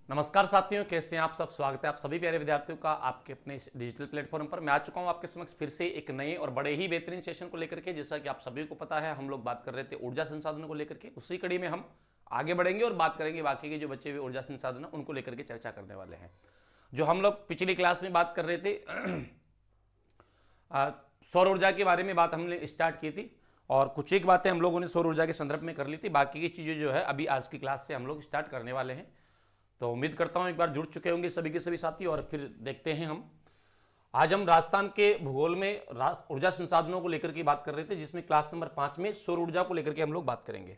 नमस्कार साथियों, कैसे हैं आप सब। स्वागत है आप सभी प्यारे विद्यार्थियों का आपके अपने इस डिजिटल प्लेटफॉर्म पर। मैं आ चुका हूं आपके समक्ष फिर से एक नए और बड़े ही बेहतरीन सेशन को लेकर के। जैसा कि आप सभी को पता है, हम लोग बात कर रहे थे ऊर्जा संसाधनों को लेकर के। उसी कड़ी में हम आगे बढ़ेंगे और बात करेंगे बाकी के जो बचे हुए ऊर्जा संसाधन उनको लेकर के चर्चा करने वाले हैं। जो हम लोग पिछली क्लास में बात कर रहे थे सौर ऊर्जा के बारे में बात हमने स्टार्ट की थी और कुछ एक बातें हम लोगों ने सौर ऊर्जा के संदर्भ में कर ली थी। बाकी की चीज़ें जो है अभी आज की क्लास से हम लोग स्टार्ट करने वाले हैं। तो उम्मीद करता हूँ एक बार जुड़ चुके होंगे सभी के सभी साथी। और फिर देखते हैं आज हम राजस्थान के भूगोल में ऊर्जा संसाधनों को लेकर के बात कर रहे थे, जिसमें क्लास नंबर 5 में सौर ऊर्जा को लेकर के हम लोग बात करेंगे।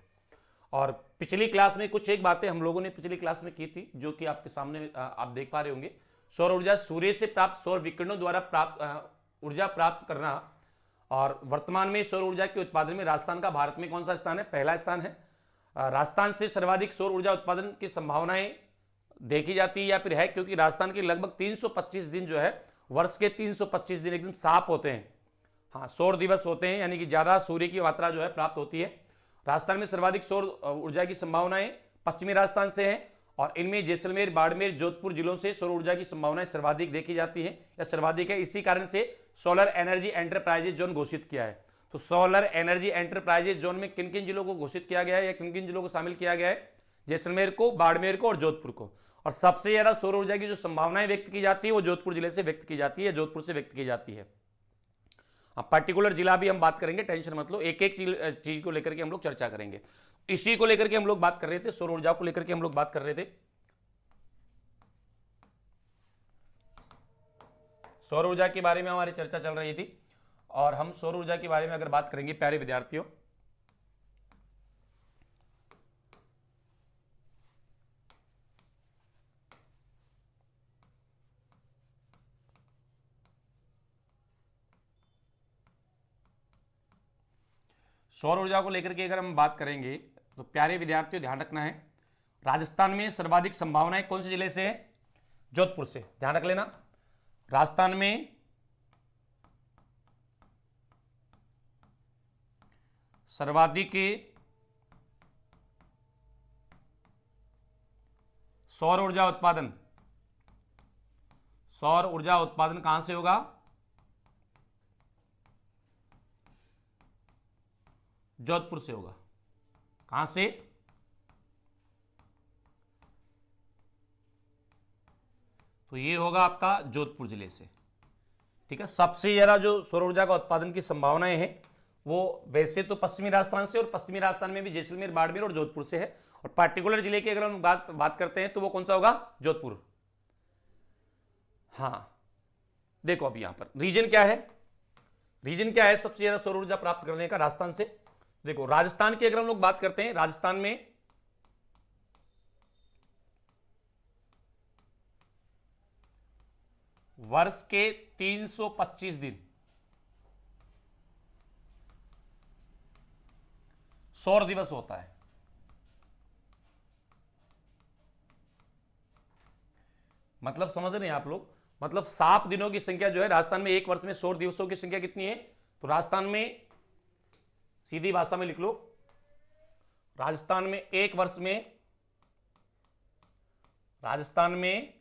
और पिछली क्लास में कुछ एक बातें हम लोगों ने पिछली क्लास में की थी, जो कि आपके सामने आप देख पा रहे होंगे। सौर ऊर्जा सूर्य से प्राप्त सौर विकिरणों द्वारा प्राप्त ऊर्जा प्राप्त करना। और वर्तमान में सौर ऊर्जा के उत्पादन में राजस्थान का भारत में कौन सा स्थान है? पहला स्थान है। राजस्थान से सर्वाधिक सौर ऊर्जा उत्पादन की संभावनाएं देखी जाती है या फिर है, क्योंकि राजस्थान के लगभग 325 दिन जो है, वर्ष के 325 दिन एकदम साफ होते हैं। हाँ, सौर दिवस होते हैं, यानी कि ज्यादा सूर्य की मात्रा जो है प्राप्त होती है। राजस्थान में सर्वाधिक सौर ऊर्जा की संभावनाएं पश्चिमी राजस्थान से है और इनमें जैसलमेर, बाड़मेर, जोधपुर जिलों से सौर ऊर्जा की संभावनाएं सर्वाधिक देखी जाती है या सर्वाधिक है। इसी कारण से सोलर एनर्जी एंटरप्राइजेज जोन घोषित किया है। तो सोलर एनर्जी एंटरप्राइजेज जोन में किन किन जिलों को घोषित किया गया है या किन किन जिलों को शामिल किया गया है? जैसलमेर को, बाड़मेर को और जोधपुर को। और सबसे ज्यादा सौर ऊर्जा की जो संभावनाएं व्यक्त की जाती है वो जोधपुर जिले से व्यक्त की जाती है, जोधपुर से व्यक्त की जाती है। अब पर्टिकुलर जिला भी हम बात करेंगे, टेंशन मत लो, एक एक चीज को लेकर के हम लोग चर्चा करेंगे। इसी को लेकर के हम लोग बात कर रहे थे, सौर ऊर्जा को लेकर के हम लोग बात कर रहे थे। सौर ऊर्जा के बारे में हमारी चर्चा चल रही थी और हम सौर ऊर्जा के बारे में अगर बात करेंगे प्यारे विद्यार्थियों, सौर ऊर्जा को लेकर के अगर हम बात करेंगे तो प्यारे विद्यार्थियों ध्यान रखना है, राजस्थान में सर्वाधिक संभावनाएं कौन से जिले से है? जोधपुर से। ध्यान रख लेना, राजस्थान में सर्वाधिक सौर ऊर्जा उत्पादन कहां से होगा? जोधपुर से होगा। कहां से? तो ये होगा आपका जोधपुर जिले से। ठीक है, सबसे ज्यादा जो सौर ऊर्जा का उत्पादन की संभावनाएं हैं वो वैसे तो पश्चिमी राजस्थान से, और पश्चिमी राजस्थान में भी जैसलमेर, बाड़मेर और जोधपुर से है। और पार्टिकुलर जिले की अगर हम बात करते हैं तो वो कौन सा होगा? जोधपुर। हाँ, देखो अब यहां पर रीजन क्या है, सबसे ज्यादा सौर ऊर्जा प्राप्त करने का राजस्थान से। देखो राजस्थान की अगर हम लोग बात करते हैं, राजस्थान में वर्ष के 325 दिन सौर दिवस होता है। मतलब समझ रहे हैं आप लोग, मतलब 7 दिनों की संख्या जो है राजस्थान में, एक वर्ष में सौर दिवसों की संख्या कितनी है? तो राजस्थान में सीधी भाषा में लिख लो, राजस्थान में एक वर्ष में, राजस्थान में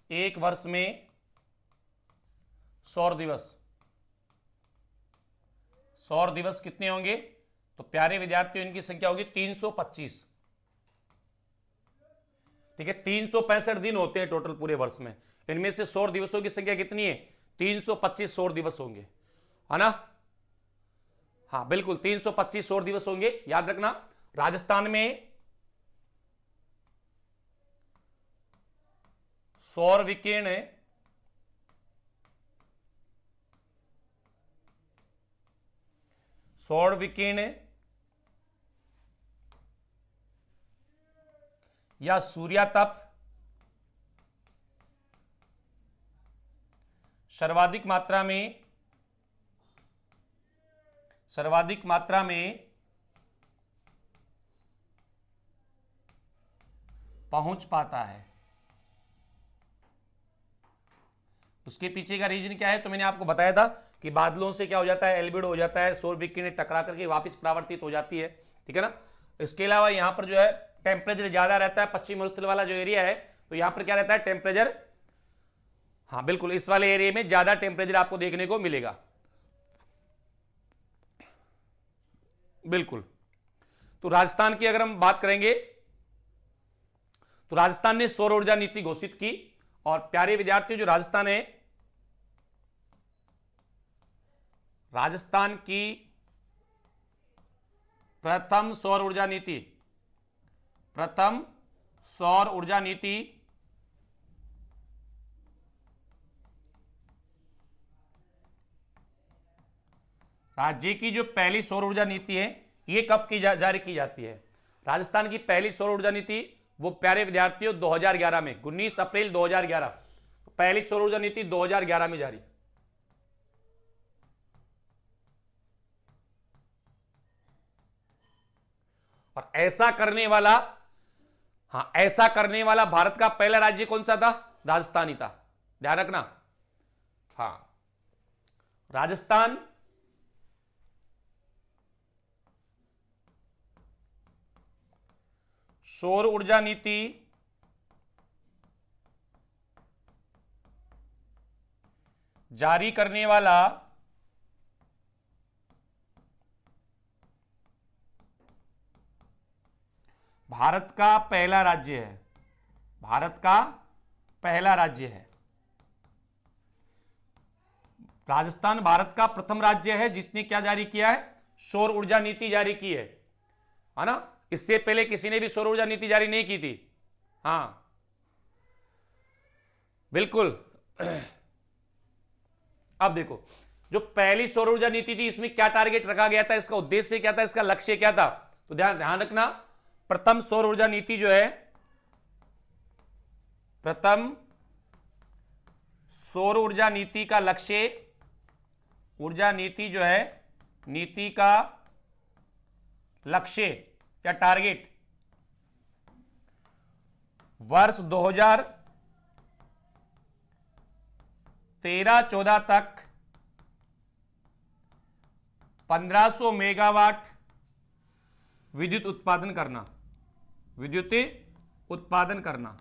एक वर्ष में सौर दिवस कितने होंगे? तो प्यारे विद्यार्थियों इनकी संख्या होगी 325। ठीक है, 365 दिन होते हैं टोटल पूरे वर्ष में। इनमें से सौर दिवसों की संख्या कितनी है? 325 सौर दिवस होंगे, है ना? हाँ बिल्कुल, 325 सौर दिवस होंगे। याद रखना, राजस्थान में सौर विकिरण या सूर्यातप सर्वाधिक मात्रा में पहुंच पाता है। उसके पीछे का रीजन क्या है? तो मैंने आपको बताया था कि बादलों से क्या हो जाता है? एल्बिडो हो जाता है, सौर विकिरण टकरा करके वापस परावर्तित हो जाती है। ठीक है ना? इसके अलावा यहां पर जो है टेम्परेचर ज्यादा रहता है, पश्चिम मरुस्थल वाला जो एरिया है, तो यहां पर क्या रहता है टेम्परेचर, हाँ बिल्कुल इस वाले एरिया में ज्यादा टेम्परेचर आपको देखने को मिलेगा। बिल्कुल। तो राजस्थान की अगर हम बात करेंगे तो राजस्थान ने सौर ऊर्जा नीति घोषित की, और प्यारे विद्यार्थियों जो राजस्थान है, राजस्थान की प्रथम सौर ऊर्जा नीति, प्रथम सौर ऊर्जा नीति राज्य की जो पहली सौर ऊर्जा नीति है ये कब की जारी की जाती है? राजस्थान की पहली सौर ऊर्जा नीति वो प्यारे विद्यार्थियों 2011 में 19 अप्रैल 2011, पहली सौर ऊर्जा नीति 2011 में जारी। और ऐसा करने वाला, हाँ ऐसा करने वाला भारत का पहला राज्य कौन सा था? राजस्थान ही था, ध्यान रखना। हाँ राजस्थान सौर ऊर्जा नीति जारी करने वाला भारत का पहला राज्य है, भारत का पहला राज्य है। राजस्थान भारत का प्रथम राज्य है जिसने क्या जारी किया है? सौर ऊर्जा नीति जारी की है ना। इससे पहले किसी ने भी सौर ऊर्जा नीति जारी नहीं की थी। हाँ बिल्कुल। अब देखो जो पहली सौर ऊर्जा नीति थी इसमें क्या टारगेट रखा गया था, इसका उद्देश्य क्या था, इसका लक्ष्य क्या था? तो ध्यान ध्यान रखना, प्रथम सौर ऊर्जा नीति जो है, प्रथम सौर ऊर्जा नीति का लक्ष्य, ऊर्जा नीति जो है, नीति का लक्ष्य या टारगेट वर्ष 2013-14 तक 1500 मेगावाट विद्युत उत्पादन करना, विद्युत उत्पादन करना।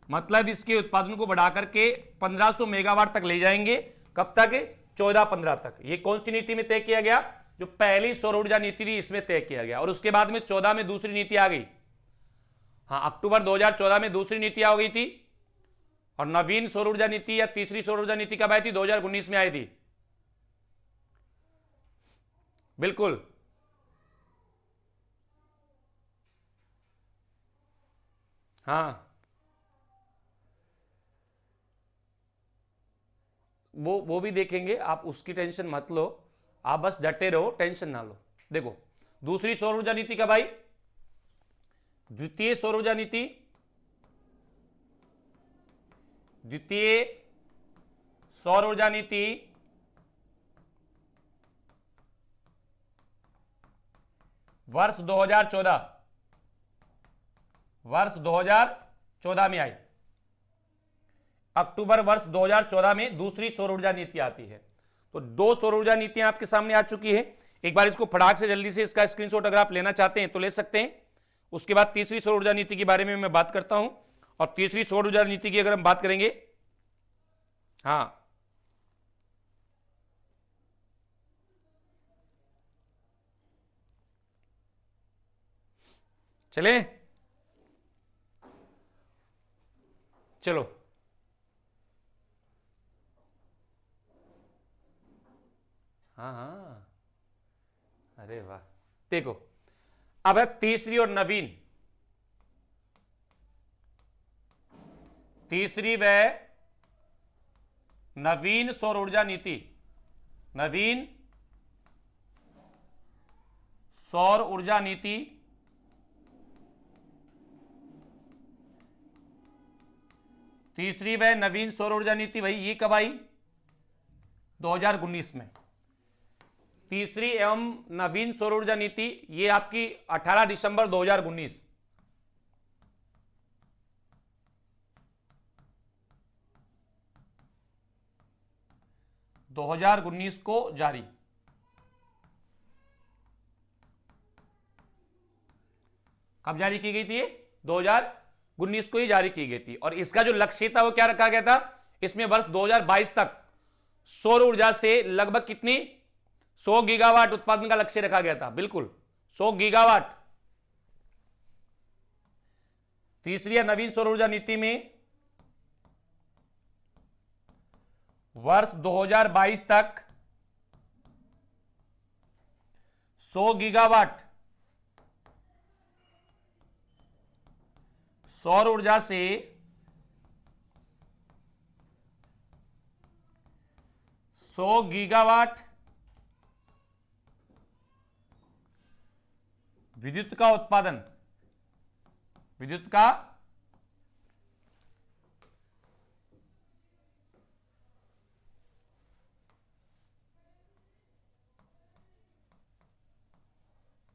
मतलब इसके उत्पादन को बढ़ाकर के 1500 मेगावाट तक ले जाएंगे। कब तक? 14-15 तक। ये कौन सी नीति में तय किया गया? जो पहली सौर ऊर्जा नीति थी इसमें तय किया गया। और उसके बाद में 14 में दूसरी नीति आ गई। हाँ अक्टूबर 2014 में दूसरी नीति आ गई थी। और नवीन सौर ऊर्जा नीति या तीसरी सौर ऊर्जा नीति कब आई थी? 2019 में आई थी। बिल्कुल। हाँ वो भी देखेंगे, आप उसकी टेंशन मत लो, आप बस डटे रहो, टेंशन ना लो। देखो दूसरी सौर ऊर्जा नीति कब आई? द्वितीय सौर ऊर्जा नीति, द्वितीय सौर ऊर्जा नीति वर्ष 2014, वर्ष 2014 में आई। अक्टूबर वर्ष 2014 में दूसरी सौर ऊर्जा नीति आती है। तो दो सौर ऊर्जा नीतियां आपके सामने आ चुकी है। एक बार इसको फटाक से जल्दी से इसका स्क्रीनशॉट अगर आप लेना चाहते हैं तो ले सकते हैं। उसके बाद तीसरी सौर ऊर्जा नीति के बारे में मैं बात करता हूं। और तीसरी सौर ऊर्जा नीति की अगर हम बात करेंगे, हाँ चले, चलो हाँ हाँ अरे वाह। देखो अब है तीसरी और नवीन, तीसरी व नवीन सौर ऊर्जा नीति, नवीन सौर ऊर्जा नीति तीसरी व नवीन सौर ऊर्जा नीति भाई ये कब आई? 2019 में। तीसरी एवं नवीन सौर ऊर्जा नीति ये आपकी 18 दिसंबर 2019, 2019 को जारी। कब जारी की गई थी? 2019 को ही जारी की गई थी। और इसका जो लक्ष्य था वो क्या रखा गया था? इसमें वर्ष 2022 तक सौर ऊर्जा से लगभग कितनी 100 गीगावाट उत्पादन का लक्ष्य रखा गया था। बिल्कुल 100 गीगावाट। तीसरी नवीन सौर ऊर्जा नीति में वर्ष 2022 तक 100 गीगावाट सौर ऊर्जा से विद्युत का उत्पादन, विद्युत का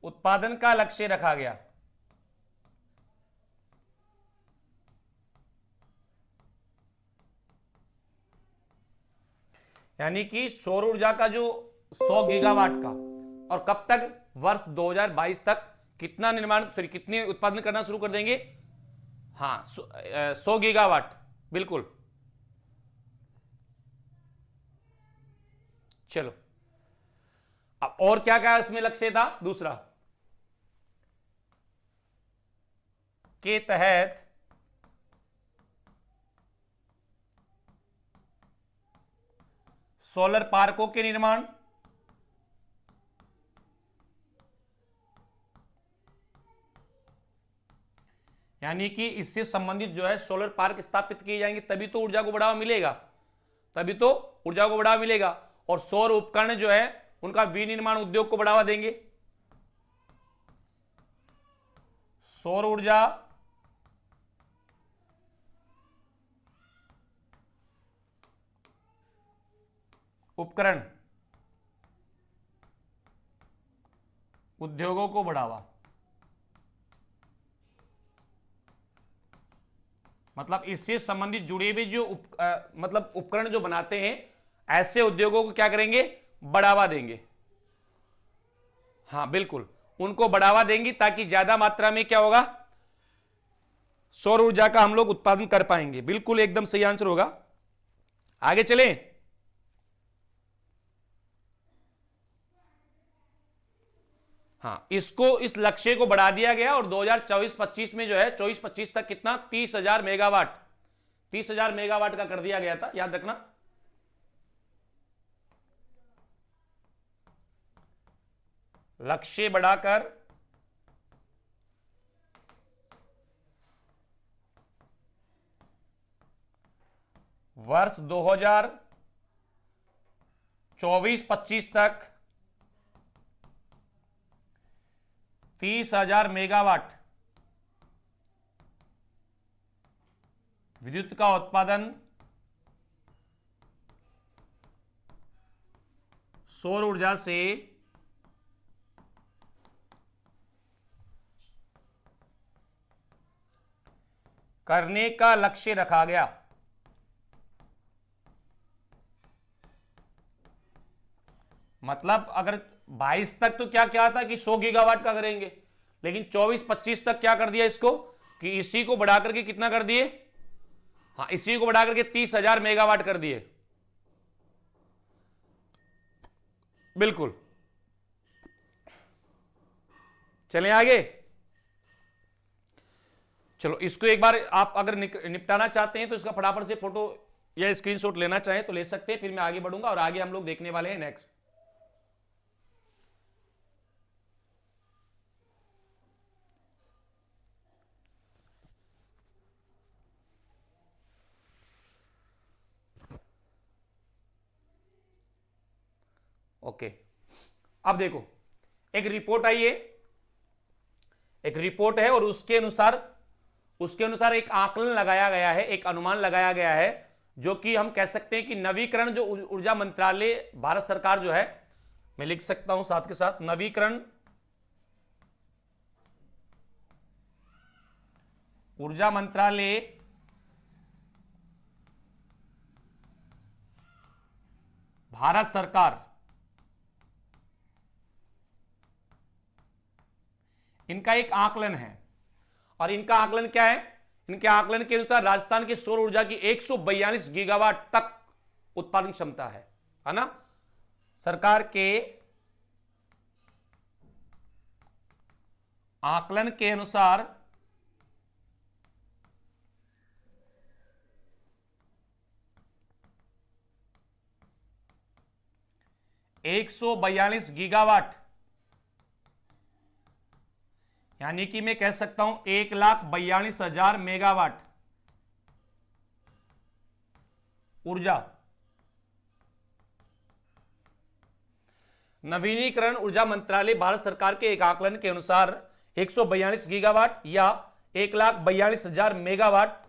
उत्पादन का लक्ष्य रखा गया। यानी कि सौर ऊर्जा का जो 100 गीगावाट का, और कब तक? वर्ष 2022 तक कितना निर्माण कितने उत्पादन करना शुरू कर देंगे? हाँ 100 गीगावाट। बिल्कुल। चलो अब और क्या क्या इसमें लक्ष्य था? दूसरा के तहत सोलर पार्कों के निर्माण, यानी कि इससे संबंधित जो है सोलर पार्क स्थापित किए जाएंगे, तभी तो ऊर्जा को बढ़ावा मिलेगा, तभी तो ऊर्जा को बढ़ावा मिलेगा। और सौर उपकरण जो है उनका विनिर्माण उद्योग को बढ़ावा देंगे। सौर ऊर्जा उपकरण उद्योगों को बढ़ावा, मतलब इससे संबंधित जुड़े हुए जो मतलब उपकरण जो बनाते हैं, ऐसे उद्योगों को क्या करेंगे? बढ़ावा देंगे। हाँ बिल्कुल, उनको बढ़ावा देंगी ताकि ज्यादा मात्रा में क्या होगा? सौर ऊर्जा का हम लोग उत्पादन कर पाएंगे। बिल्कुल एकदम सही आंसर होगा। आगे चलें। हाँ, इसको इस लक्ष्य को बढ़ा दिया गया और 2024-25 में जो है 24-25 तक कितना 30,000 मेगावाट, 30,000 मेगावाट का कर दिया गया था, याद रखना। लक्ष्य बढ़ाकर वर्ष 2024-25 तक 30,000 मेगावाट विद्युत का उत्पादन सौर ऊर्जा से करने का लक्ष्य रखा गया। मतलब अगर 22 तक तो क्या क्या था कि 100 गीगावाट का करेंगे, लेकिन 24-25 तक क्या कर दिया इसको कि इसी को बढ़ा करके कितना कर दिए? हाँ, इसी को बढ़ा करके 30,000 मेगावाट कर दिए। बिल्कुल। चलें आगे। चलो इसको एक बार आप अगर निपटाना चाहते हैं तो इसका फटाफट से फोटो या स्क्रीनशॉट लेना चाहें तो ले सकते हैं, फिर मैं आगे बढ़ूंगा और आगे हम लोग देखने वाले हैं नेक्स्ट। ओके, अब देखो एक रिपोर्ट आई है, एक रिपोर्ट है और उसके अनुसार एक आकलन लगाया गया है, एक अनुमान लगाया गया है, जो कि हम कह सकते हैं कि नवीकरण जो ऊर्जा मंत्रालय भारत सरकार जो है, मैं लिख सकता हूं साथ के साथ, नवीकरण ऊर्जा मंत्रालय भारत सरकार, इनका एक आकलन है। और इनका आकलन क्या है? इनके आकलन के अनुसार राजस्थान की सौर ऊर्जा की 142 गीगावाट तक उत्पादन क्षमता है ना। सरकार के आकलन के अनुसार 142 गीगावाट, यानी कि मैं कह सकता हूं 1,42,000 मेगावाट ऊर्जा नवीनीकरण ऊर्जा मंत्रालय भारत सरकार के एक आकलन के अनुसार 142 गीगावाट या 1,42,000 मेगावाट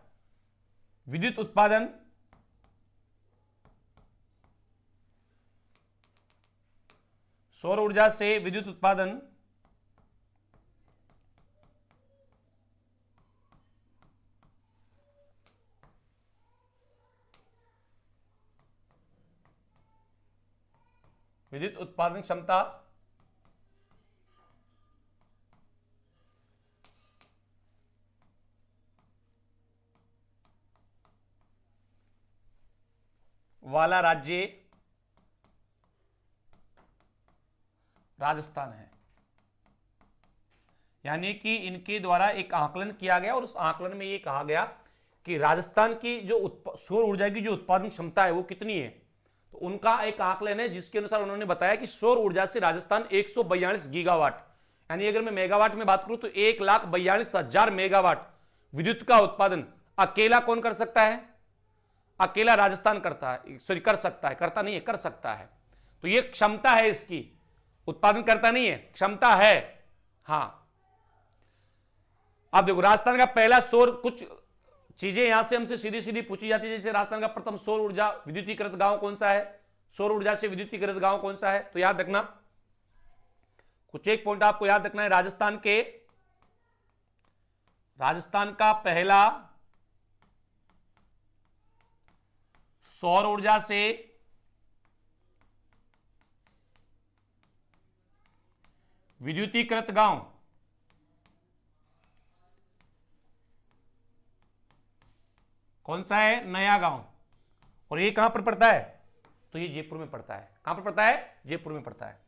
विद्युत उत्पादन सौर ऊर्जा से विद्युत उत्पादन विद्युत उत्पादन क्षमता वाला राज्य राजस्थान है। यानी कि इनके द्वारा एक आकलन किया गया और उस आकलन में यह कहा गया कि राजस्थान की जो सौर ऊर्जा की जो उत्पादन क्षमता है वो कितनी है। तो उनका एक आकलन है जिसके अनुसार उन्होंने बताया कि सौर ऊर्जा से राजस्थान 142 गीगावाट, यानी अगर मैं मेगावाट में बात करूं तो 1,42,000 मेगावाट विद्युत का उत्पादन अकेला कौन कर सकता है? अकेला राजस्थान करता है, सॉरी कर सकता है, करता नहीं है, कर सकता है। तो ये क्षमता है, इसकी उत्पादन करता नहीं है, क्षमता है। हां, अब देखो राजस्थान का पहला सौर, कुछ चीजें यहां से हमसे सीधी सीधी पूछी जाती है। जैसे राजस्थान का प्रथम सौर ऊर्जा विद्युतीकृत गांव कौन सा है? सौर ऊर्जा से विद्युतीकृत गांव कौन सा है? तो याद रखना, कुछ एक पॉइंट आपको याद रखना है। राजस्थान का पहला सौर ऊर्जा से विद्युतीकृत गांव कौन सा है? नया गांव। और ये कहां पर पड़ता है? तो ये जयपुर में पड़ता है। कहां पर पड़ता है? जयपुर में पड़ता है।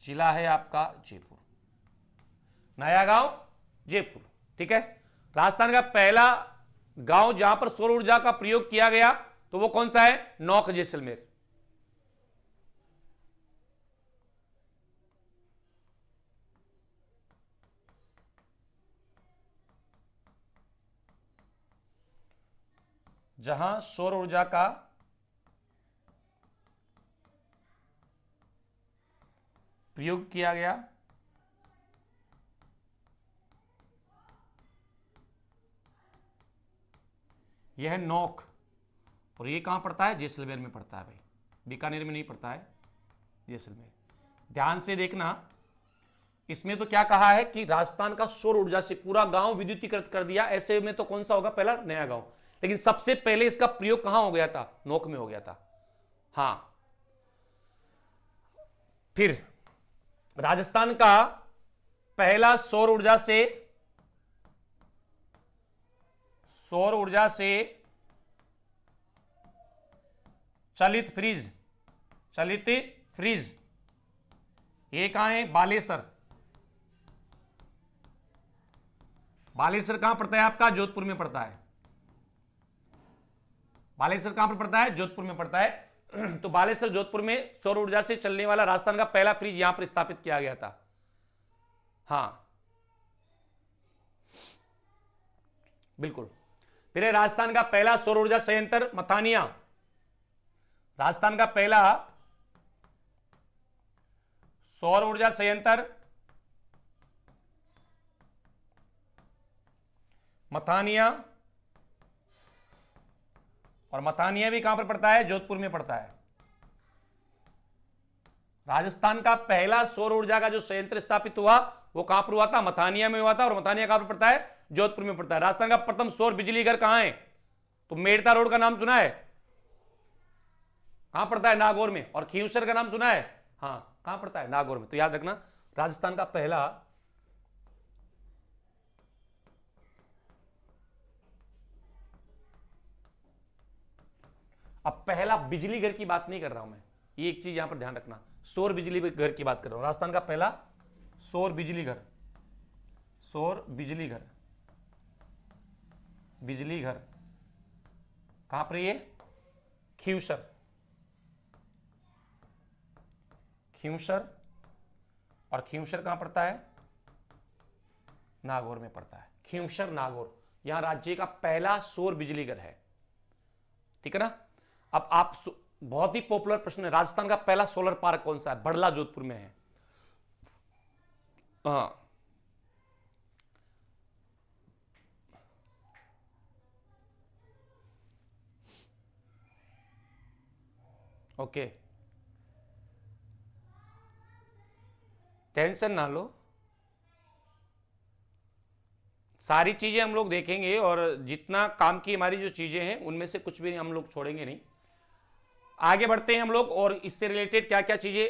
जिला है आपका जयपुर, नया गांव जयपुर, ठीक है। राजस्थान का पहला गांव जहां पर सौर ऊर्जा का प्रयोग किया गया तो वो कौन सा है? नौख जैसलमेर। जहां सौर ऊर्जा का प्रयोग किया गया यह है नौख। और ये कहां पड़ता है? जैसलमेर में पड़ता है भाई, बीकानेर में नहीं पड़ता है, जैसलमेर। ध्यान से देखना, इसमें तो क्या कहा है कि राजस्थान का सौर ऊर्जा से पूरा गांव विद्युतीकृत कर दिया। ऐसे में तो कौन सा होगा? पहला नया गांव। लेकिन सबसे पहले इसका प्रयोग कहां हो गया था? नौख में हो गया था। हां, फिर राजस्थान का पहला सौर ऊर्जा से चलित फ्रीज ये कहां है? बालेसर। बालेसर कहां पड़ता है आपका? जोधपुर में पड़ता है। बालेसर कहां पर पड़ता है? जोधपुर में पड़ता है। तो बालेसर जोधपुर में सौर ऊर्जा से चलने वाला राजस्थान का पहला फ्रीज यहां पर स्थापित किया गया था। हां, बिल्कुल। फिर है राजस्थान का पहला सौर ऊर्जा संयंत्र मथानिया। राजस्थान का पहला सौर ऊर्जा संयंत्र मथानिया, और मथानिया भी कहां पर पड़ता है? जोधपुर में पड़ता है। राजस्थान का पहला सौर ऊर्जा का जो संयंत्र स्थापित हुआ वो कहां पर हुआ था? मथानिया में हुआ था। और मथानिया कहां पर पड़ता है? जोधपुर में पड़ता है। राजस्थान का प्रथम सौर बिजली घर कहां है? तो मेड़ता रोड का नाम सुना है? कहां पड़ता है? नागौर में। और खींवसर का नाम सुना है? हां, कहां पड़ता है? नागौर में। तो याद रखना राजस्थान का पहला अब पहला बिजली घर की बात नहीं कर रहा हूं मैं, ये एक चीज यहां पर ध्यान रखना, सौर बिजली घर की बात कर रहा हूं। राजस्थान का पहला सौर बिजली घर, सौर बिजली घर, बिजली घर कहां पर? ये खींवसर, खींवसर, और खींवसर कहां पड़ता है? नागौर में पड़ता है। खींवसर नागौर यहां राज्य का पहला सौर बिजली घर है, ठीक है ना। अब आप बहुत ही पॉपुलर प्रश्न है, राजस्थान का पहला सोलर पार्क कौन सा है? बड़ला जोधपुर में है। हाँ, ओके, टेंशन ना लो, सारी चीजें हम लोग देखेंगे और जितना काम की हमारी जो चीजें हैं उनमें से कुछ भी हम लोग छोड़ेंगे नहीं। आगे बढ़ते हैं हम लोग और इससे रिलेटेड क्या क्या चीजें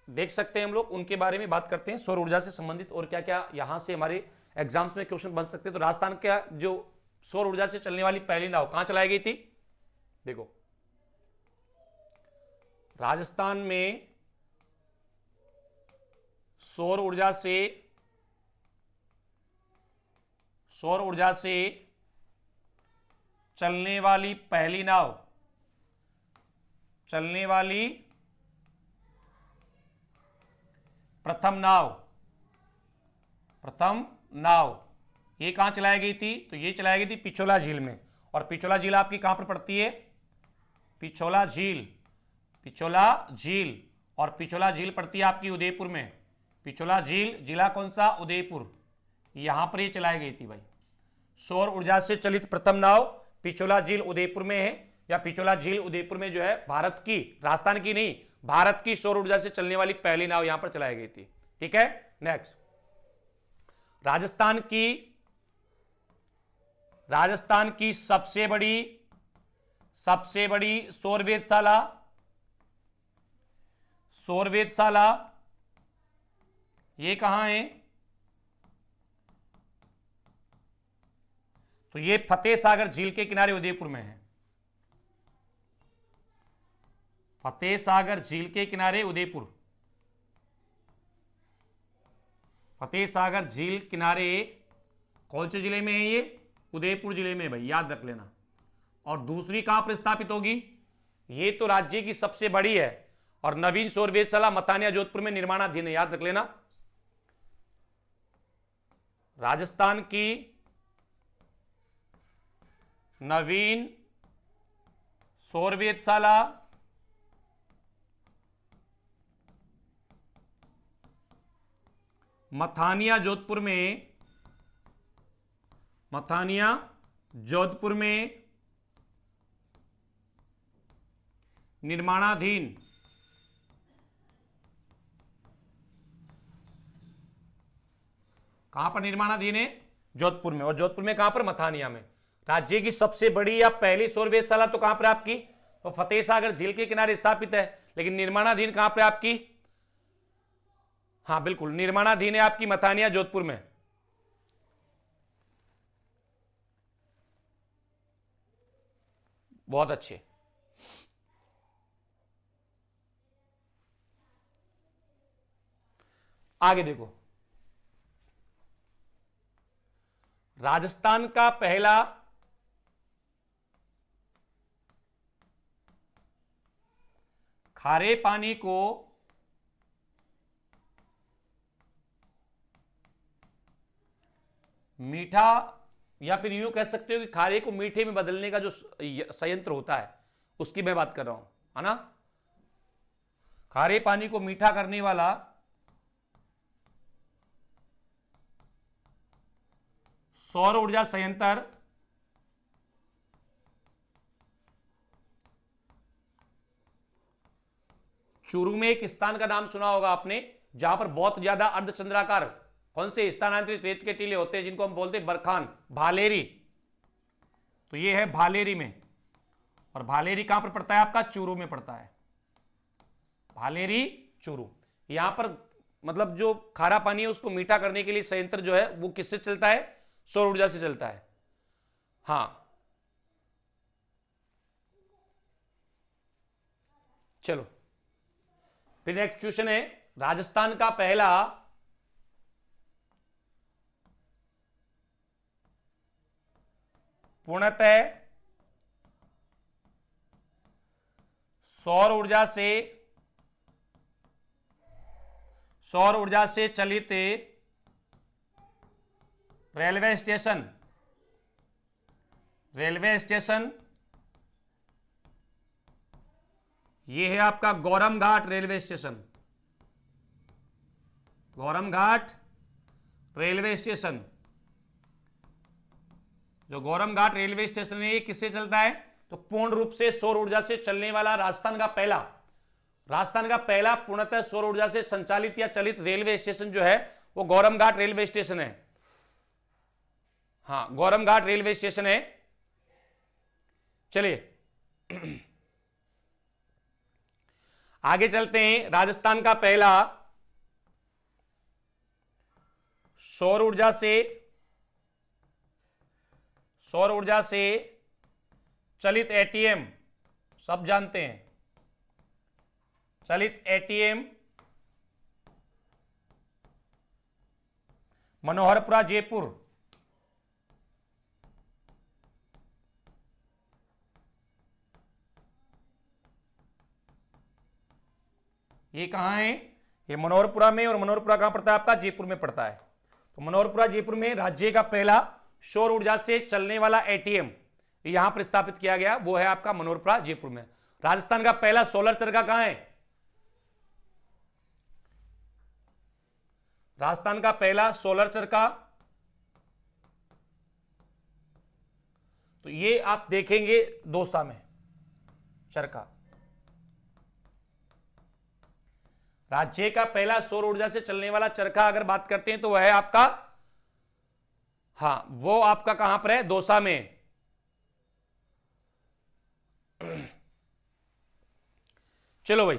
देख सकते हैं हम लोग उनके बारे में बात करते हैं। सौर ऊर्जा से संबंधित और क्या क्या यहां से हमारे एग्जाम्स में क्वेश्चन बन सकते हैं। तो राजस्थान का जो सौर ऊर्जा से चलने वाली पहली नाव कहां चलाई गई थी? देखो, राजस्थान में सौर ऊर्जा से चलने वाली पहली नाव, चलने वाली प्रथम नाव ये कहां चलाई गई थी? तो ये चलाई गई थी पिछोला झील में। और पिछोला झील आपकी कहां पर पड़ती है? पिछोला झील, पिछोला झील, और पिछोला झील पड़ती है आपकी उदयपुर में। पिछोला झील जिला कौन सा? उदयपुर। यहां पर ये चलाई गई थी भाई। सौर ऊर्जा से चलित प्रथम नाव पिछोला झील उदयपुर में है, या पिछोला झील उदयपुर में जो है भारत की, राजस्थान की नहीं, भारत की सौर ऊर्जा से चलने वाली पहली नाव यहां पर चलाई गई थी, ठीक है। नेक्स्ट, राजस्थान की सबसे बड़ी सौर वेधशाला ये कहां है? तो ये फतेह सागर झील के किनारे उदयपुर में है। फतेह सागर झील के किनारे उदयपुर, फतेह सागर झील किनारे कौन से जिले में है? ये उदयपुर जिले में भाई, याद रख लेना। और दूसरी कहां पर स्थापित होगी? ये तो राज्य की सबसे बड़ी है और नवीन सौर वेधशाला मथानिया जोधपुर में निर्माणाधीन है, याद रख लेना। राजस्थान की नवीन सौर वेधशाला मथानिया जोधपुर में निर्माणाधीन। कहां पर निर्माणाधीन है? जोधपुर में। और जोधपुर में कहां पर? मथानिया में। राज्य की सबसे बड़ी या पहली सौर वेधशाला तो कहां पर आपकी? तो फतेह सागर झील के किनारे स्थापित है, लेकिन निर्माणाधीन कहां पर आपकी? हाँ बिल्कुल, निर्माणाधीन है आपकी मथानिया जोधपुर में। बहुत अच्छे। आगे देखो, राजस्थान का पहला खारे पानी को मीठा, या फिर यूं कह सकते हो कि खारे को मीठे में बदलने का जो संयंत्र होता है उसकी मैं बात कर रहा हूं, है ना। खारे पानी को मीठा करने वाला सौर ऊर्जा संयंत्र चूरू में एक स्थान का नाम सुना होगा आपने, जहां पर बहुत ज्यादा अर्धचंद्राकार कौन से स्थानांतरित रेत के टीले होते हैं जिनको हम बोलते हैं बरखान, भालेरी। तो ये है भालेरी में, और भालेरी कहां पर पड़ता है आपका? चूरू में पड़ता है। भालेरी चूरू, यहां पर मतलब जो खारा पानी है उसको मीठा करने के लिए संयंत्र जो है वो किससे चलता है? सौर ऊर्जा से चलता है। हाँ, चलो फिर नेक्स्ट क्वेश्चन है, राजस्थान का पहला पूर्णतः सौर ऊर्जा से चलित रेलवे स्टेशन ये है आपका गौरम घाट रेलवे स्टेशन। गौरम घाट रेलवे स्टेशन, जो गौरम घाट रेलवे स्टेशन है ये किससे चलता है? तो पूर्ण रूप से सौर ऊर्जा से चलने वाला राजस्थान का पहला पूर्णतः सौर ऊर्जा से संचालित या चलित रेलवे स्टेशन जो है वो गौरम घाट रेलवे स्टेशन है। हाँ, गौरम घाट रेलवे स्टेशन है। चलिए आगे चलते हैं। राजस्थान का पहला सौर ऊर्जा से चलित एटीएम, सब जानते हैं चलित एटीएम मनोहरपुरा जयपुर। ये कहां है? ये मनोहरपुरा में, और मनोहरपुरा कहां पड़ता है आपका? जयपुर में पड़ता है। तो मनोहरपुरा जयपुर में राज्य का पहला सौर ऊर्जा से चलने वाला एटीएम यहां पर स्थापित किया गया, वो है आपका मनोहरपुरा जयपुर में। राजस्थान का पहला सोलर चरखा कहां है? राजस्थान का पहला सोलर चरखा, तो ये आप देखेंगे दौसा में चरखा। राज्य का पहला सौर ऊर्जा से चलने वाला चरखा अगर बात करते हैं तो वह है आपका, हाँ वो आपका कहां पर है? दौसा में। चलो भाई,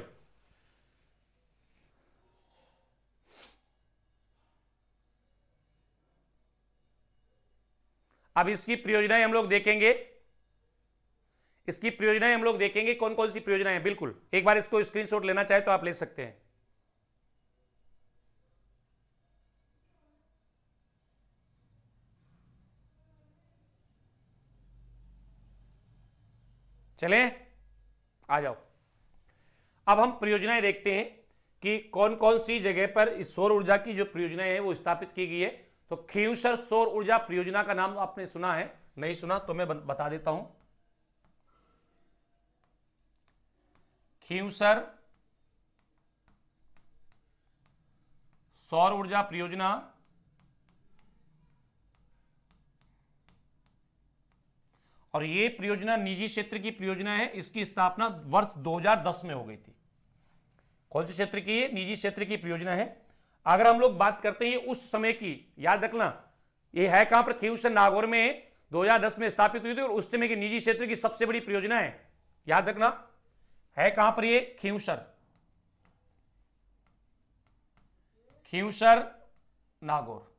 अब इसकी प्रयोजनाएं हम लोग देखेंगे। कौन कौन सी प्रयोजनाएं हैं। बिल्कुल एक बार इसको स्क्रीनशॉट लेना चाहे तो आप ले सकते हैं। चले आ जाओ। अब हम प्रयोजनाएं देखते हैं कि कौन कौन सी जगह पर इस सौर ऊर्जा की जो प्रयोजनाएं हैं वो स्थापित की गई है। तो खींवसर सौर ऊर्जा परियोजना का नाम आपने सुना है? नहीं सुना तो मैं बता देता हूं। खींवसर सौर ऊर्जा परियोजना और ये परियोजना निजी क्षेत्र की परियोजना है। इसकी स्थापना वर्ष 2010 में हो गई थी। कौन से क्षेत्र की? निजी क्षेत्र की परियोजना है। अगर हम लोग बात करते हैं उस समय की, याद रखना ये है कहां पर? खींवसर नागौर में 2010 में स्थापित हुई थी और उस समय की निजी क्षेत्र की सबसे बड़ी परियोजना है। याद रखना है कहां पर? ये खींवसर नागौर।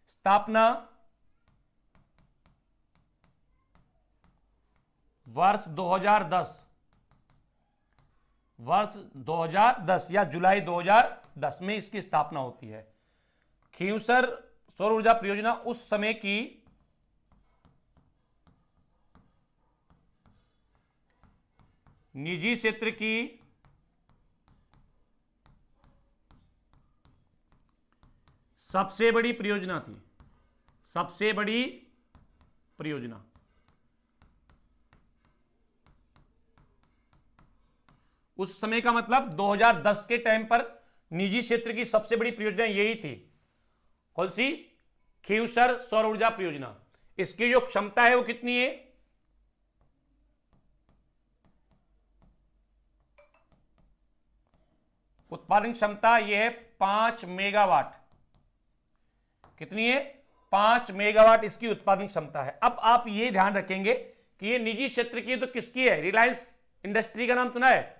स्थापना वर्ष 2010 या जुलाई 2010 में इसकी स्थापना होती है। खींवसर सौर ऊर्जा परियोजना उस समय की निजी क्षेत्र की सबसे बड़ी परियोजना थी। सबसे बड़ी परियोजना उस समय का मतलब 2010 के टाइम पर निजी क्षेत्र की सबसे बड़ी परियोजना यही थी। कौन सी? खींवसर सौर ऊर्जा परियोजना। इसकी जो क्षमता है वो कितनी है? उत्पादन क्षमता यह है 5 मेगावाट। कितनी है? 5 मेगावाट इसकी उत्पादन क्षमता है। अब आप ये ध्यान रखेंगे कि ये निजी क्षेत्र की तो किसकी है? रिलायंस इंडस्ट्री का नाम सुना है?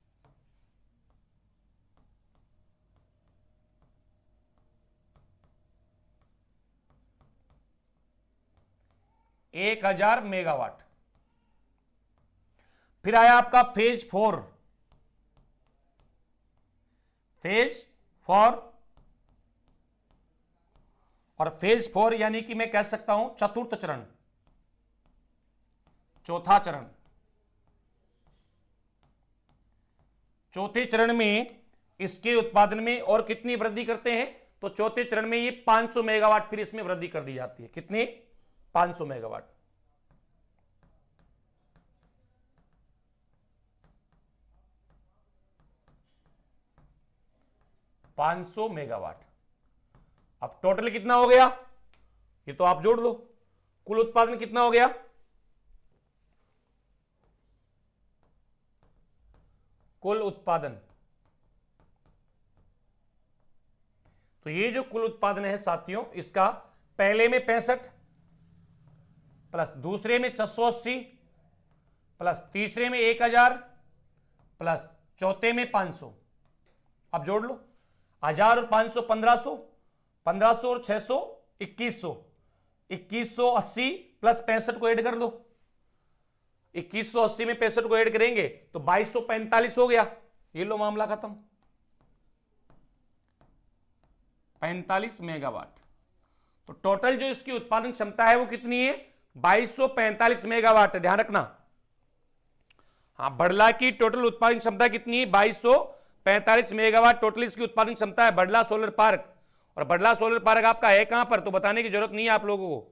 1000 मेगावाट। फिर आया आपका फेज 4, फेज 4, और फेज 4 यानी कि मैं कह सकता हूं चतुर्थ चरण, चौथा चरण। चौथे चरण में इसके उत्पादन में और कितनी वृद्धि करते हैं, तो चौथे चरण में ये 500 मेगावाट फिर इसमें वृद्धि कर दी जाती है। कितनी? 500 मेगावाट। 500 मेगावाट। अब टोटल कितना हो गया, ये तो आप जोड़ लो, कुल उत्पादन कितना हो गया, कुल उत्पादन। तो ये जो कुल उत्पादन है साथियों, इसका पहले में 65 प्लस दूसरे में 680 प्लस तीसरे में 1000 प्लस चौथे में 500। अब जोड़ लो, 1000 और 500 1500, 1500 और 600 2100, 2180 प्लस 65 को ऐड कर लो, 2180 में 65 को ऐड करेंगे तो 2245 हो गया। ये लो मामला खत्म, 45 मेगावाट। तो टोटल जो इसकी उत्पादन क्षमता है वो कितनी है, 2245 मेगावाट है, ध्यान रखना। हाँ, बड़ला की टोटल उत्पादन क्षमता कितनी है, 2245 मेगावाट टोटल इसकी उत्पादन क्षमता है, बड़ला सोलर पार्क। और बड़ला सोलर पार्क आपका है कहां पर, तो बताने की जरूरत नहीं है आप लोगों को।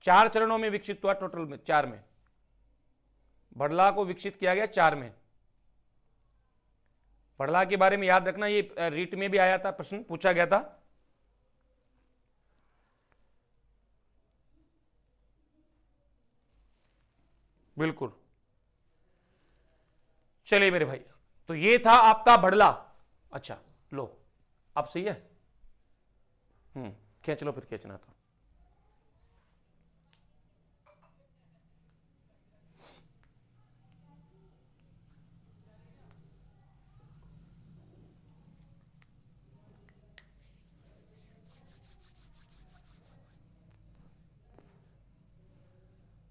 4 चरणों में विकसित हुआ, टोटल में 4 में बड़ला को विकसित किया गया, 4 में। बड़ला के बारे में याद रखना, ये रीट में भी आया था, प्रश्न पूछा गया था। बिल्कुल। चलिए मेरे भाई, तो ये था आपका बड़ला। अच्छा लो, अब सही है। खींच लो, फिर खींचना तो।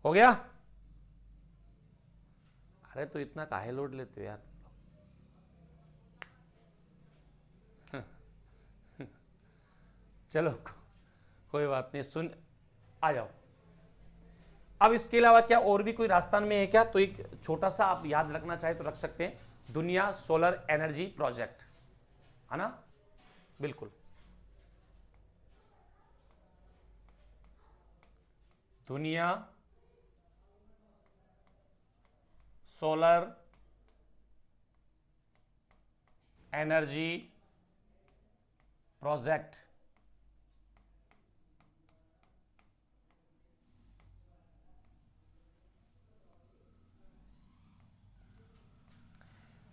हो गया? अरे तो इतना काहे लोड लेते हो यार। चलो कोई बात नहीं, सुन, आ जाओ। अब इसके अलावा क्या और भी कोई राजस्थान में है क्या, तो एक छोटा सा आप याद रखना चाहे तो रख सकते हैं, दुनिया सोलर एनर्जी प्रोजेक्ट, है ना। बिल्कुल, दुनिया सोलर एनर्जी प्रोजेक्ट।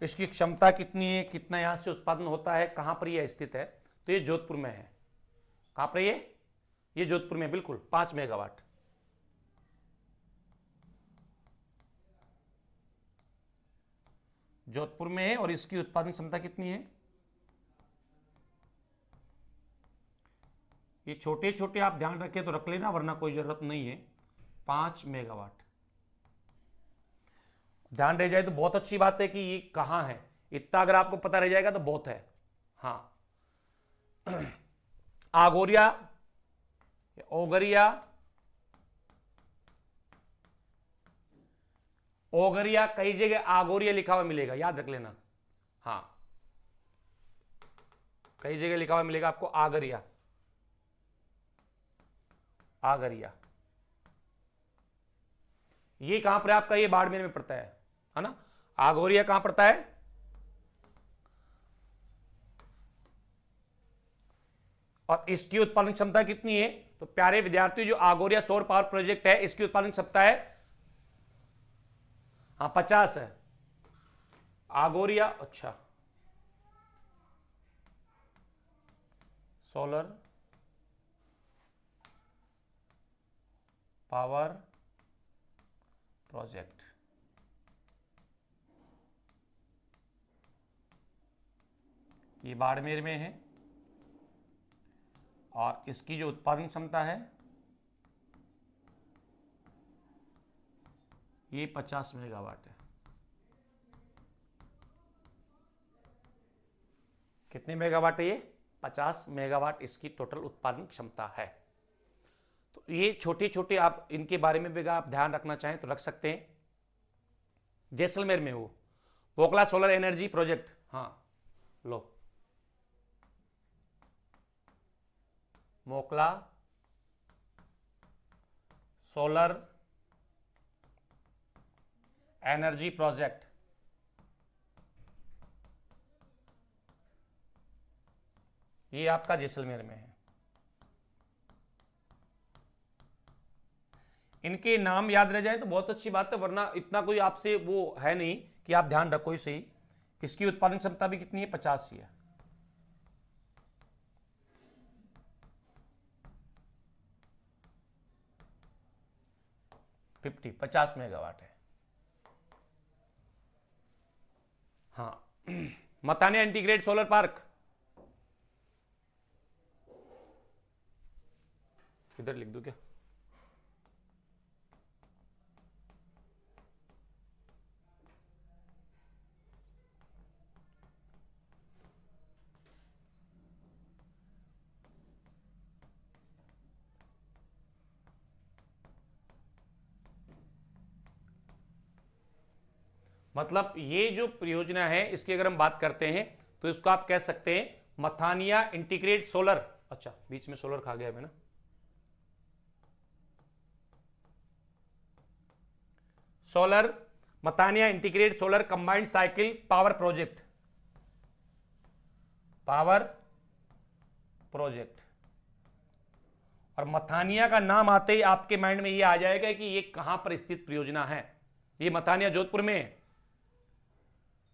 इसकी क्षमता कितनी है, कितना यहां से उत्पादन होता है, कहां पर यह स्थित है, तो ये जोधपुर में है। कहां पर ये जोधपुर में, बिल्कुल 5 मेगावाट। जोधपुर में है, और इसकी उत्पादन क्षमता कितनी है, ये छोटे छोटे आप ध्यान रखें तो रख लेना, वरना कोई जरूरत नहीं है। 5 मेगावाट ध्यान रह जाए तो बहुत अच्छी बात है कि ये कहां है, इतना अगर आपको पता रह जाएगा तो बहुत है। हाँ, आगोरिया, ओगरिया, ओगरिया, कई जगह आगोरिया लिखा हुआ मिलेगा, याद रख लेना। हाँ, कई जगह लिखा हुआ मिलेगा आपको आगरिया, आगरिया। ये कहां पर आपका, ये बाड़मेर में पड़ता है ना। आगोरिया कहां पड़ता है, और इसकी उत्पादन क्षमता कितनी है, तो प्यारे विद्यार्थी जो आगोरिया सौर पावर प्रोजेक्ट है, इसकी उत्पादन क्षमता है, हाँ 50 है। आगोरिया, अच्छा, सोलर पावर प्रोजेक्ट, ये बाड़मेर में है, और इसकी जो उत्पादन क्षमता है ये 50 मेगावाट है। कितने मेगावाट है ये? 50 मेगावाट इसकी टोटल उत्पादन क्षमता है। तो ये छोटे छोटे आप इनके बारे में भी आप ध्यान रखना चाहें तो रख सकते हैं। जैसलमेर में हो पोखला सोलर एनर्जी प्रोजेक्ट, हाँ लो, मोकला सोलर एनर्जी प्रोजेक्ट, ये आपका जैसलमेर में है। इनके नाम याद रह जाए तो बहुत अच्छी बात है, वरना इतना कोई आपसे वो है नहीं कि आप ध्यान रखो ही सही। इसकी उत्पादन क्षमता भी कितनी है? 50 ही है। फिफ्टी 50 मेगावाट है। हाँ मतानिया इंटीग्रेटेड सोलर पार्क इधर लिख दूं क्या? मतलब ये जो परियोजना है इसकी अगर हम बात करते हैं तो इसको आप कह सकते हैं मथानिया इंटीग्रेटेड सोलर। अच्छा बीच में सोलर खा गया है ना। Solar Mathania integrated solar combined cycle power project, power project. और मथानिया का नाम आते ही आपके माइंड में ये आ जाएगा कि ये कहां पर स्थित परियोजना है। ये मथानिया जोधपुर में है।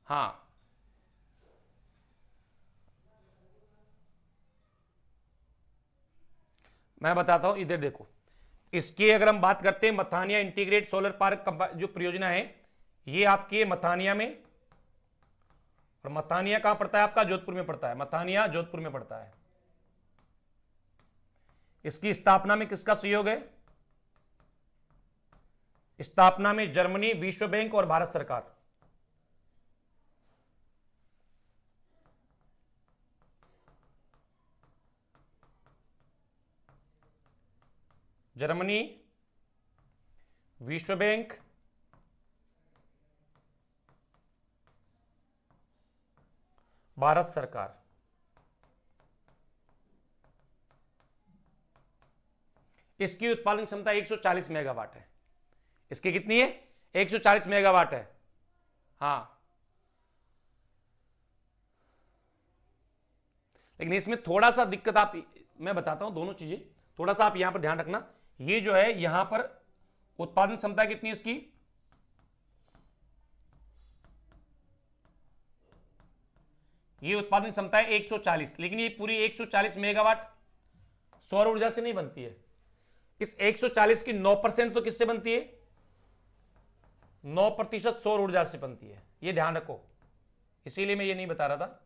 हाँ मैं बताता हूं, इधर देखो, इसकी अगर हम बात करते हैं मथानिया इंटीग्रेटेड सोलर पार्क जो परियोजना है ये आपकी मथानिया में, और मथानिया कहां पड़ता है आपका? जोधपुर में पड़ता है। मथानिया जोधपुर में पड़ता है। इसकी स्थापना में किसका सहयोग है? स्थापना में जर्मनी, विश्व बैंक और भारत सरकार। जर्मनी, विश्व बैंक, भारत सरकार। इसकी उत्पादन क्षमता 140 मेगावाट है। इसकी कितनी है? 140 मेगावाट है। हाँ लेकिन इसमें थोड़ा सा दिक्कत आप, मैं बताता हूं दोनों चीजें, थोड़ा सा आप यहां पर ध्यान रखना। ये जो है यहां पर उत्पादन क्षमता कितनी है इसकी? ये उत्पादन क्षमता है 140, लेकिन ये पूरी 140 मेगावाट सौर ऊर्जा से नहीं बनती है। इस 140 की 9% तो किससे बनती है? 9% सौर ऊर्जा से बनती है, ये ध्यान रखो। इसीलिए मैं ये नहीं बता रहा था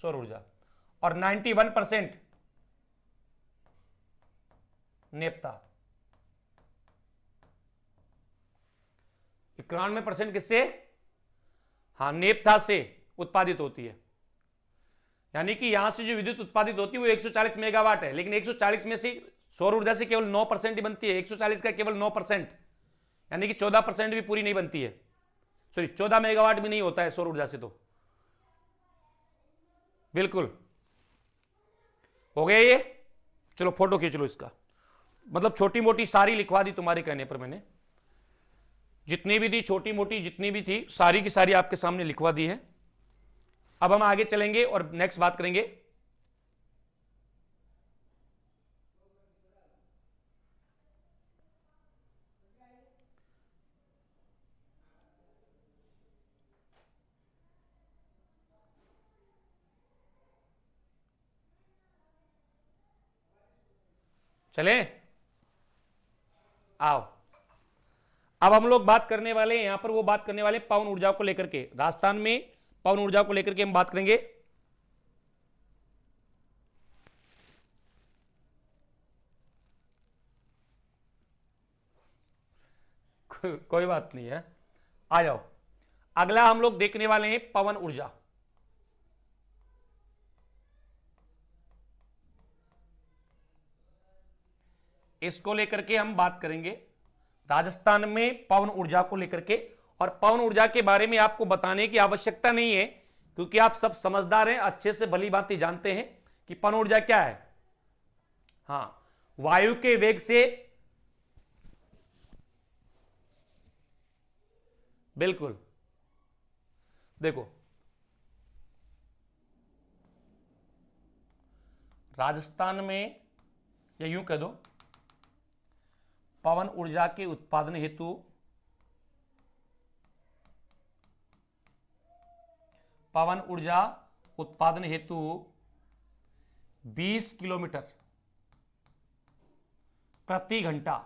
सौर ऊर्जा। और 91% नेपथा। 91% किससे? हाँ नेपथा से उत्पादित होती है। यानी कि यहां से जो विद्युत उत्पादित होती है वो 140 मेगावाट है, लेकिन 140 में से सौर ऊर्जा से केवल 9% ही बनती है। 140 का केवल 9%, यानी कि 14% भी पूरी नहीं बनती है। सॉरी 14 मेगावाट भी नहीं होता है सौर ऊर्जा से। तो बिल्कुल हो गया ये। चलो फोटो खींच लो इसका। मतलब छोटी मोटी सारी लिखवा दी तुम्हारे कहने पर मैंने, जितनी भी थी छोटी मोटी जितनी भी थी सारी की सारी आपके सामने लिखवा दी है। अब हम आगे चलेंगे और नेक्स्ट बात करेंगे। चले आओ। अब हम लोग बात करने वाले हैं यहां पर, वो बात करने वाले पवन ऊर्जा को लेकर के। राजस्थान में पवन ऊर्जा को लेकर के हम बात करेंगे। कोई बात नहीं है, आ जाओ। अगला हम लोग देखने वाले हैं पवन ऊर्जा। इसको लेकर के हम बात करेंगे, राजस्थान में पवन ऊर्जा को लेकर के। और पवन ऊर्जा के बारे में आपको बताने की आवश्यकता नहीं है, क्योंकि आप सब समझदार हैं, अच्छे से भली भांति जानते हैं कि पवन ऊर्जा क्या है। हां, वायु के वेग से, बिल्कुल, देखो राजस्थान में, या यूं कह दो, पवन ऊर्जा के उत्पादन हेतु पवन ऊर्जा उत्पादन हेतु 20 किलोमीटर प्रति घंटा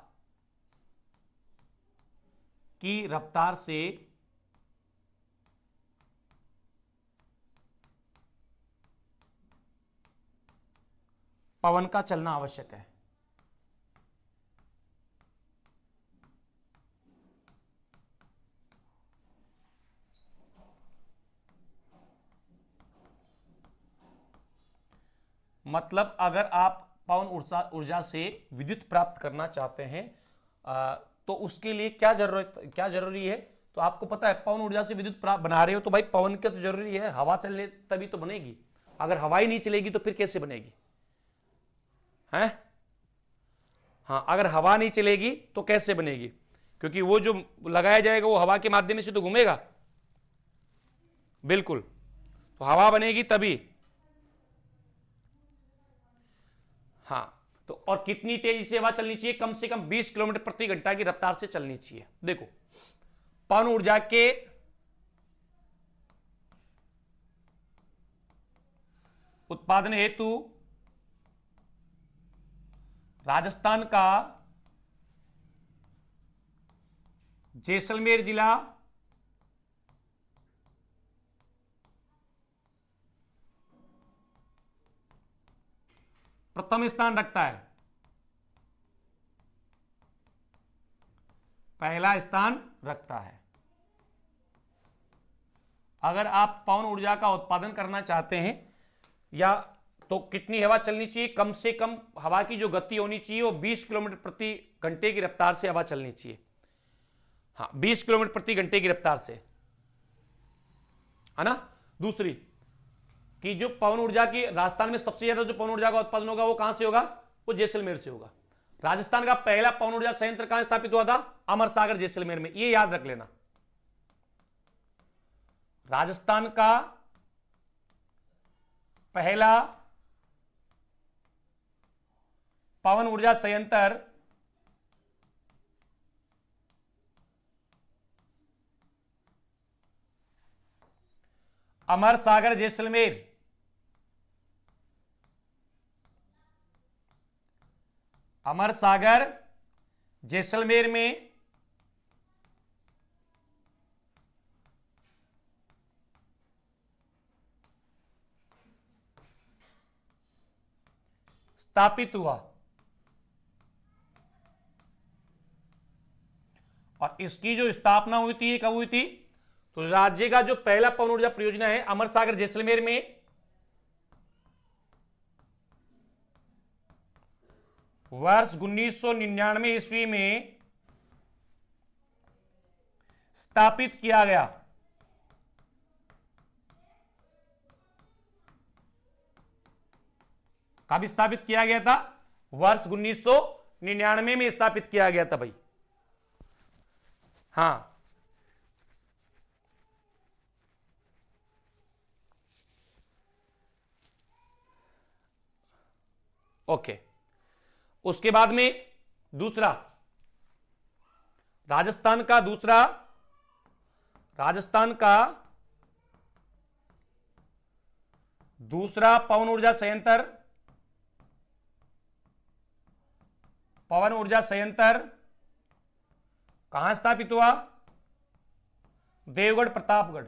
की रफ्तार से पवन का चलना आवश्यक है। मतलब अगर आप पवन ऊर्जा से विद्युत प्राप्त करना चाहते हैं तो उसके लिए क्या जरूरी है, तो आपको पता है पवन ऊर्जा से विद्युत प्राप्त बना रहे हो तो भाई पवन का तो जरूरी है, हवा चलने तभी तो बनेगी। अगर हवा ही नहीं चलेगी तो फिर कैसे बनेगी, हैं? हाँ, अगर हवा नहीं चलेगी तो कैसे बनेगी, क्योंकि वो जो लगाया जाएगा वो हवा के माध्यम से तो घूमेगा, बिल्कुल, तो हवा बनेगी तभी। हाँ, तो और कितनी तेजी से हवा चलनी चाहिए, कम से कम 20 किलोमीटर प्रति घंटा की रफ्तार से चलनी चाहिए। देखो, पवन ऊर्जा के उत्पादन हेतु राजस्थान का जैसलमेर जिला प्रथम स्थान रखता है, पहला स्थान रखता है। अगर आप पवन ऊर्जा का उत्पादन करना चाहते हैं या तो कितनी हवा चलनी चाहिए, कम से कम हवा की जो गति होनी चाहिए वो 20 किलोमीटर प्रति घंटे की रफ्तार से हवा चलनी चाहिए। हाँ, 20 किलोमीटर प्रति घंटे की रफ्तार से, है ना। दूसरी कि जो पवन ऊर्जा की राजस्थान में सबसे ज्यादा जो पवन ऊर्जा का उत्पादन होगा वो कहां से होगा, वो जैसलमेर से होगा। राजस्थान का पहला पवन ऊर्जा संयंत्र कहां स्थापित हुआ था, अमर सागर जैसलमेर में, ये याद रख लेना। राजस्थान का पहला पवन ऊर्जा संयंत्र अमर सागर जैसलमेर, अमर सागर जैसलमेर में स्थापित हुआ। और इसकी जो स्थापना हुई थी, कब हुई थी, तो राज्य का जो पहला पवन ऊर्जा परियोजना है अमर सागर जैसलमेर में वर्ष 1999 ईस्वी में स्थापित किया गया। कब स्थापित किया गया था, वर्ष 1999 में स्थापित किया गया था भाई। हां, ओके। उसके बाद में दूसरा राजस्थान का दूसरा पवन ऊर्जा संयंत्र कहां स्थापित हुआ, देवगढ़ प्रतापगढ़।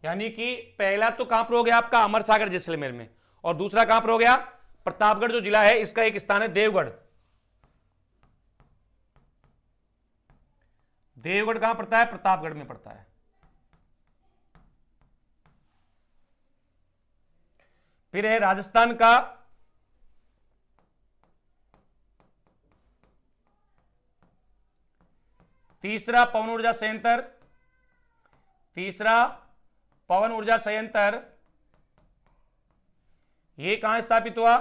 यानी कि पहला तो कहां पर हो गया आपका, अमर सागर जैसलमेर में, और दूसरा कहां पर हो गया, प्रतापगढ़ जो जिला है इसका एक स्थान है देवगढ़। देवगढ़ कहां पड़ता है? प्रतापगढ़ में पड़ता है। फिर है राजस्थान का तीसरा पवन ऊर्जा संयंत्र, तीसरा पवन ऊर्जा संयंत्र ये कहां स्थापित हुआ?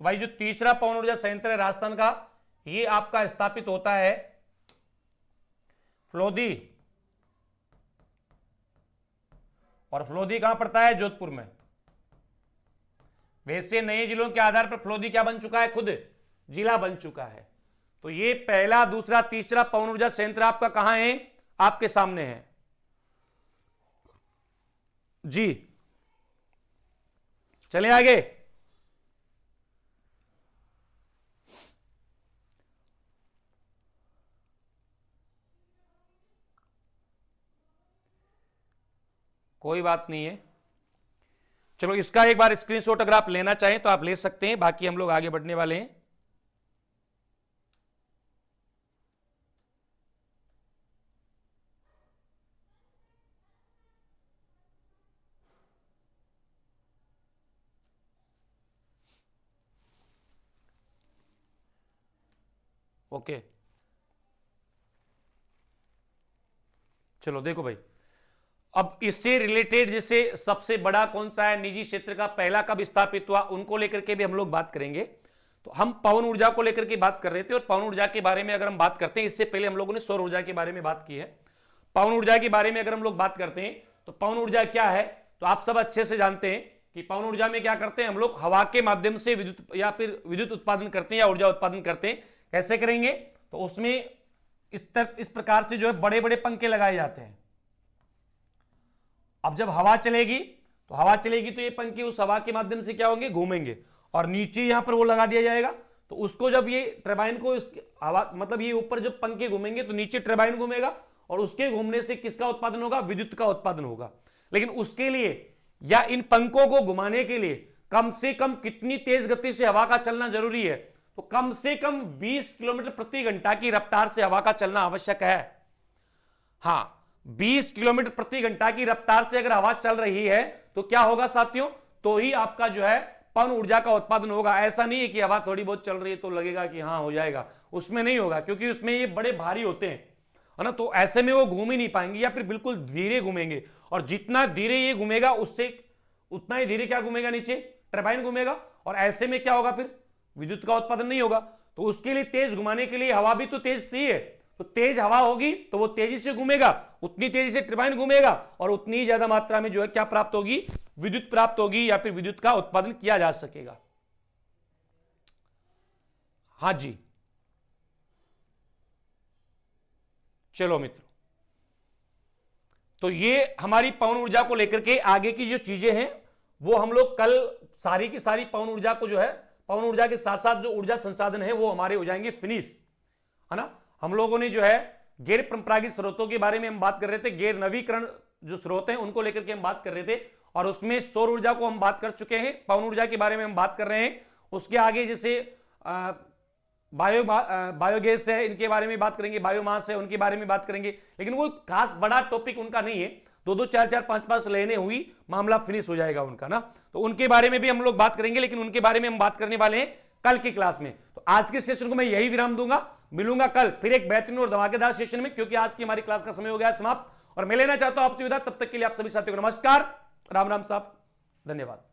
तो भाई जो तीसरा पवन ऊर्जा संयंत्र है राजस्थान का, ये आपका स्थापित होता है फ्लोदी, और फ्लोदी कहां पड़ता है? जोधपुर में। वैसे नए जिलों के आधार पर फ्लोदी क्या बन चुका है? खुद जिला बन चुका है। तो ये पहला, दूसरा, तीसरा पवन ऊर्जा संयंत्र आपका कहां है? आपके सामने है जी। चले आगे। कोई बात नहीं है, चलो इसका एक बार स्क्रीनशॉट अगर आप लेना चाहें तो आप ले सकते हैं, बाकी हम लोग आगे बढ़ने वाले हैं। ओके, चलो देखो भाई, अब इससे रिलेटेड जैसे सबसे बड़ा कौन सा है, निजी क्षेत्र का पहला कब स्थापित हुआ, उनको लेकर के भी हम लोग बात करेंगे। तो हम पवन ऊर्जा को लेकर के बात कर रहे थे, और पवन ऊर्जा के बारे में अगर हम बात करते हैं, इससे पहले हम लोगों ने सौर ऊर्जा के बारे में बात की है। पवन ऊर्जा के बारे में अगर हम लोग बात करते हैं तो पवन ऊर्जा क्या है, तो आप सब अच्छे से जानते हैं कि पवन ऊर्जा में क्या करते हैं हम लोग, हवा के माध्यम से विद्युत या फिर विद्युत उत्पादन करते हैं या ऊर्जा उत्पादन करते हैं। कैसे करेंगे? तो उसमें इस प्रकार से जो है बड़े बड़े पंखे लगाए जाते हैं। अब जब हवा चलेगी तो ये पंखे उस हवा के माध्यम से क्या होंगे, घूमेंगे, और नीचे यहां पर वो लगा दिया जाएगा। तो उसको जब ये टरबाइन को हवा मतलब ये ऊपर जब पंखे घूमेंगे तो नीचे टरबाइन घूमेगा, और उसके घूमने से किसका उत्पादन होगा? विद्युत का उत्पादन होगा। लेकिन उसके लिए या इन पंखों को घुमाने के लिए कम से कम कितनी तेज गति से हवा का चलना जरूरी है? तो कम से कम 20 किलोमीटर प्रति घंटा की रफ्तार से हवा का चलना आवश्यक है। हां, 20 किलोमीटर प्रति घंटा की रफ्तार से अगर हवा चल रही है तो क्या होगा साथियों? तो ही आपका जो है पवन ऊर्जा का उत्पादन होगा। ऐसा नहीं है कि हवा थोड़ी बहुत चल रही है तो लगेगा कि हाँ हो जाएगा, उसमें नहीं होगा, क्योंकि उसमें ये बड़े भारी होते हैं, है ना। तो ऐसे में वो घूम ही नहीं पाएंगे, या फिर बिल्कुल धीरे घूमेंगे, और जितना धीरे ये घूमेगा उससे उतना ही धीरे क्या घूमेगा? नीचे टरबाइन घूमेगा, और ऐसे में क्या होगा? फिर विद्युत का उत्पादन नहीं होगा। तो उसके लिए तेज घुमाने के लिए हवा भी तो तेज चाहिए। तो तेज हवा होगी तो वो तेजी से घूमेगा, उतनी तेजी से टरबाइन घूमेगा, और उतनी ही ज्यादा मात्रा में जो है क्या प्राप्त होगी? विद्युत प्राप्त होगी, या फिर विद्युत का उत्पादन किया जा सकेगा। हाँ जी, चलो मित्रों, तो ये हमारी पवन ऊर्जा को लेकर के आगे की जो चीजें हैं वो हम लोग कल सारी की सारी पवन ऊर्जा को जो है, पवन ऊर्जा के साथ साथ जो ऊर्जा संसाधन है वो हमारे हो जाएंगे फिनिश, है ना। हम लोगों ने जो है गैर परंपरागत स्रोतों के बारे में हम बात कर रहे थे, गैर नवीकरण जो स्रोत हैं उनको लेकर के हम बात कर रहे थे, और उसमें सौर ऊर्जा को हम बात कर चुके हैं, पवन ऊर्जा के बारे में हम बात कर रहे हैं। उसके आगे जैसे बायोगैस है, इनके बारे में बात करेंगे, बायोमास है उनके बारे में बात करेंगे, लेकिन वो खास बड़ा टॉपिक उनका नहीं है, 2-2, 4-4, 5-5 लेने हुई मामला फिनिश हो जाएगा उनका ना। तो उनके बारे में भी हम लोग बात करेंगे, लेकिन उनके बारे में हम बात करने वाले हैं कल की क्लास में। तो आज के सेशन को मैं यही विराम दूंगा, मिलूंगा कल फिर एक बेहतरीन और धमाकेदार सेशन में, क्योंकि आज की हमारी क्लास का समय हो गया समाप्त, और मैं लेना चाहता हूं आपसे विदा। तब तक के लिए आप सभी साथियों को नमस्कार, राम राम साहब, धन्यवाद।